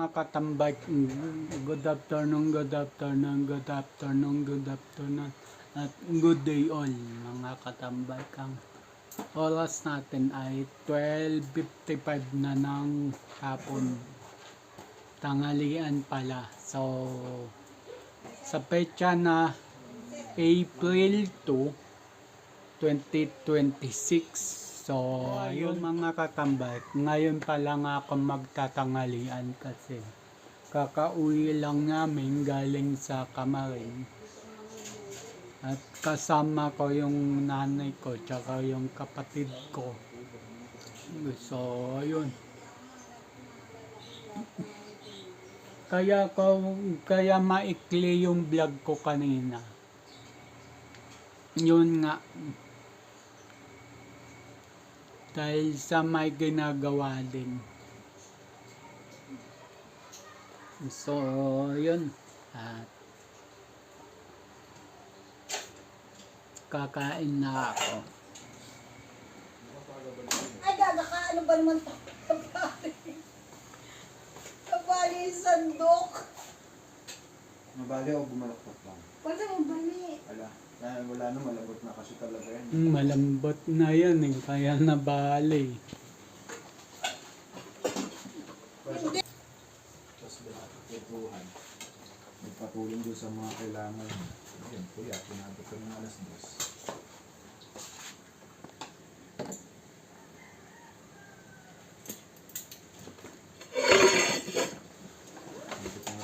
mga katambay, good afternoon, good afternoon, good afternoon, good afternoon, at good day all mga katambay. Kang oras natin ay 12:55 na ng hapon, tanghalian pala. So, sa petsa na April 2, 2026. So, ayun mga katambay, ngayon pa lang ako magtatangalian kasi kakauwi lang namin galing sa Kamarin. At kasama ko yung nanay ko tsaka yung kapatid ko. So, ayun. Kaya maikli yung vlog ko kanina. Yun nga. Dahil sa may ginagawa din. So, yun. At kakain na ako. Ay, gaga ka. Ano ba naman ito? Kabali yung sandok. Mabali o bumalaktot lang? Wala mong bali. Wala na, malambot na kasi talaga yan. Malambot na yan eh, kaya nabali. Tapos pinatutuhan. Magpatulong doon sa mga kailangan. Ayun, kuya, pinabot ko ng alas 2.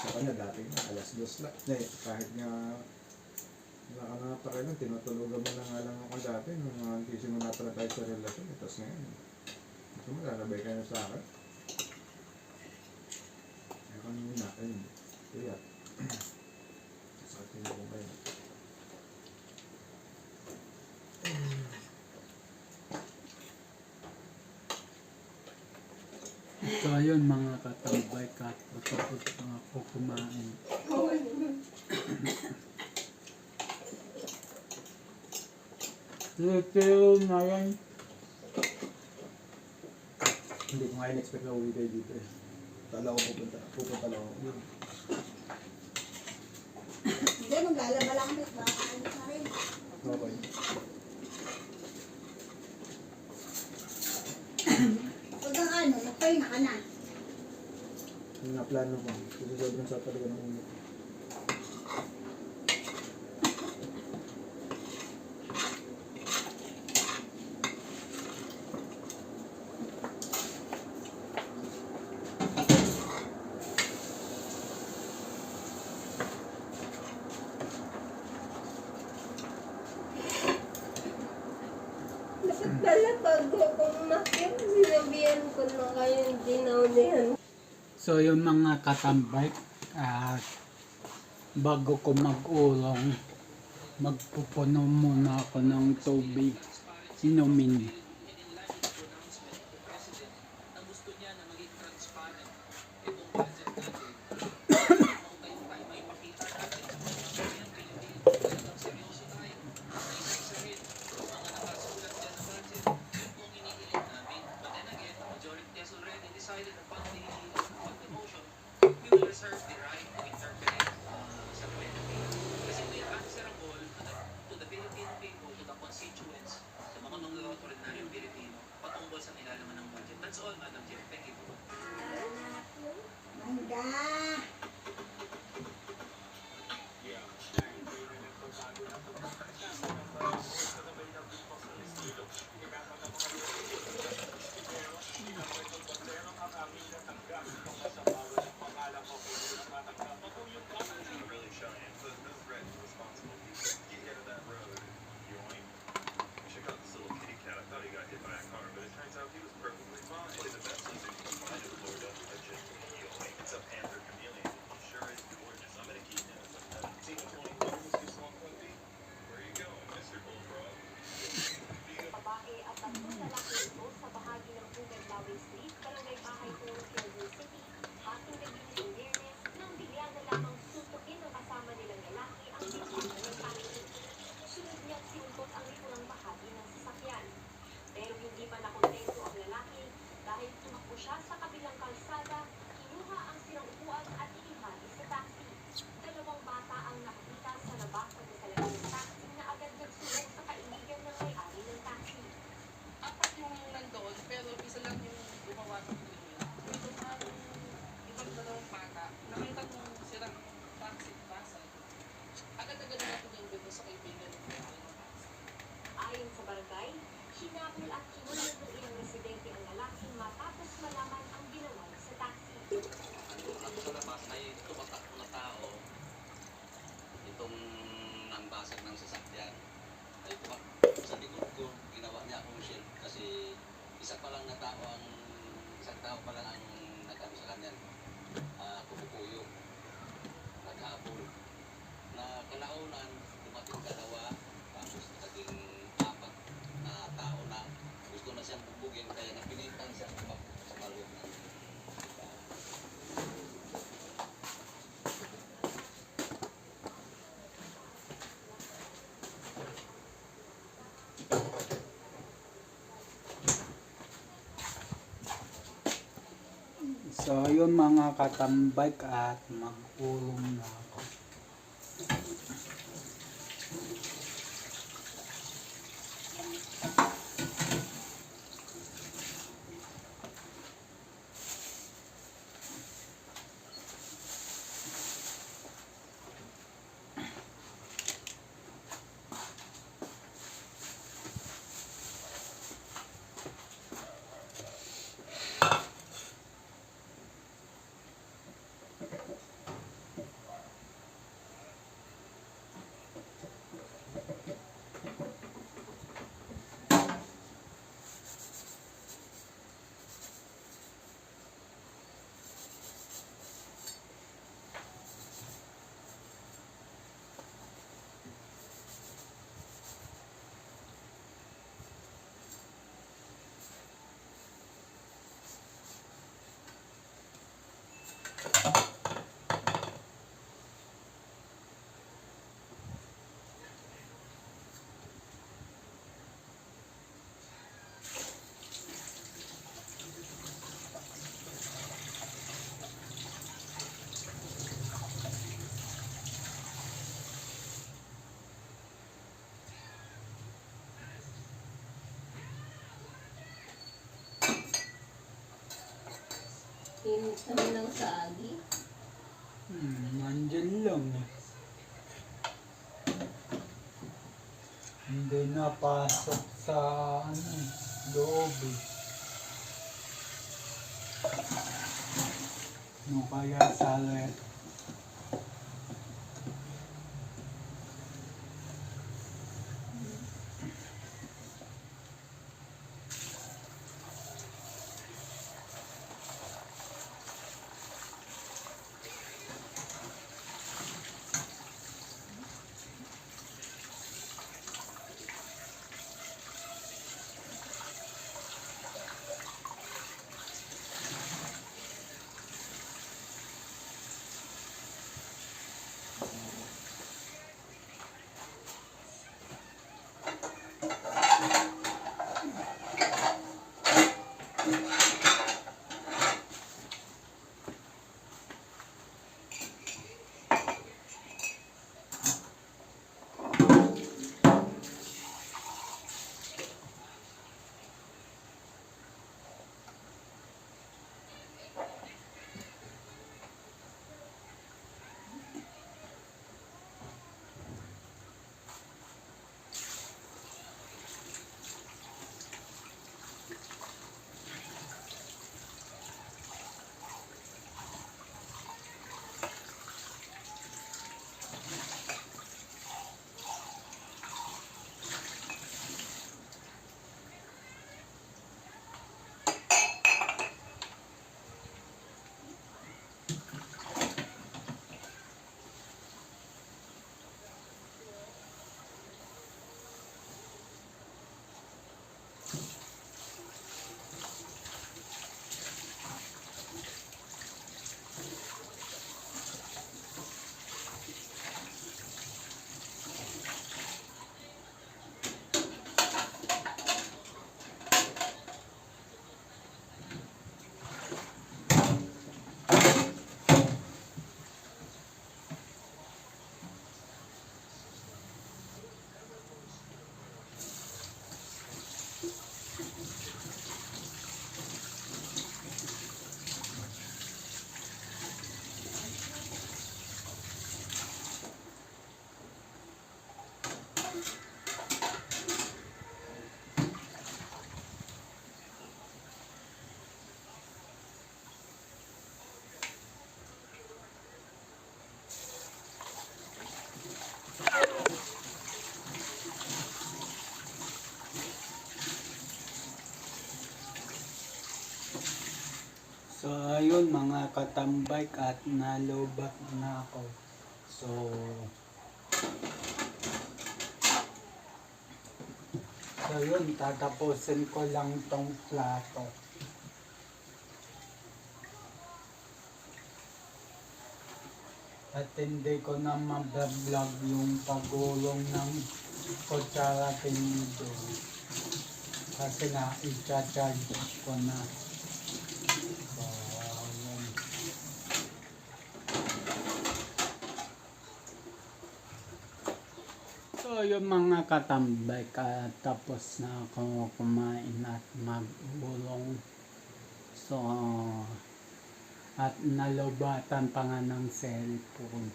Sa kanya dati na alas 2 lang. Kahit nga nakakapakailan, tinutulugan mo na nga lang ako dati nung simula pala tayo sa relasyon. Tapos ngayon, ito mo, lalabay kayo sa akin. Kaya kanina, ayun, kuya. Sa akin ako kayo. So ayun mga katambay, tapos ako kumain. Little na yan. Hindi ko nga in-expect na uwi kayo dito eh. Kala ko pupunta lang ako. Hindi, maglalaba lang ulit. Baka ano na rin. Okay. Huwag kang ano, magpahinga ka na. Yung na-plano ko, susunod sa talaga ng ulo. Dala bago kong makyat, sinabihan ko na kayo hindi na ulihan. So yung mga katambay, at bago ko mag-ulong, magpupuno muna ako ng tubig, inumin. Mangga. siya sa kabilang kalsada, kinuha ang sirang tao pa lang ang nagkano sa kanya, kumukuyo, nag-aapol. Na kalaunan, dumating dalawa, tapos naging apat na tao na gusto na siyang bubugin, kaya napilitan siya sa kaloob ng So, yun mga katambak at mag-urong na ako. Init naman ng sagi. Nandyan lang eh. Hindi napasok sa loob eh. No kaya sa So, ayun mga katambay at nalobat na ako. So, yun, tatapusin ko lang tong plato. At hindi ko na mabablog yung pagulong ng kutsara tinidor. Kasi nga, i-charge ko na. So, yun. So, yung mga katambay, tapos na ako kumain at magbulong. So, at nalobatan pa nga ng cellphone.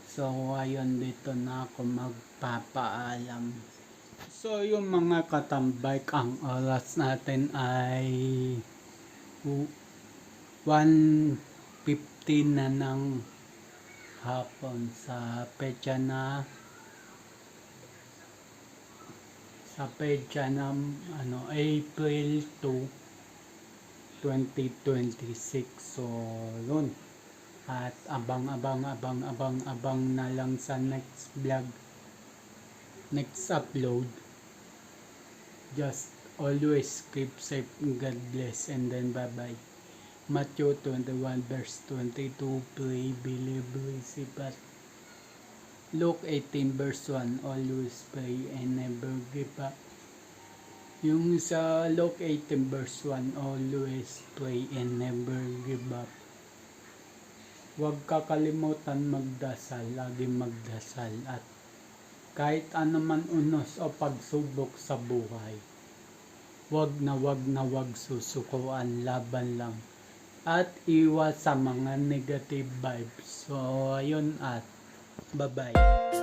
So, ayun, dito na ako magpapaalam. So, yung mga katambay, ang oras natin ay 1:15 na ng hapon sa petsa na April 2, 2026. So, yun. At abang na lang sa next vlog, next upload. Just always keep safe, God bless, and then bye-bye. Matthew 21 verse 22, pray, believe, receive. At Luke 18 verse 1, always pray and never give up. Yung sa Luke 18 verse 1, always pray and never give up. Huwag kakalimutan magdasal, lagi magdasal. At kahit anuman unos o pagsubok sa buhay, huwag susukuan, laban lang. At iwas sa mga negative vibes. So, ayun at bye-bye.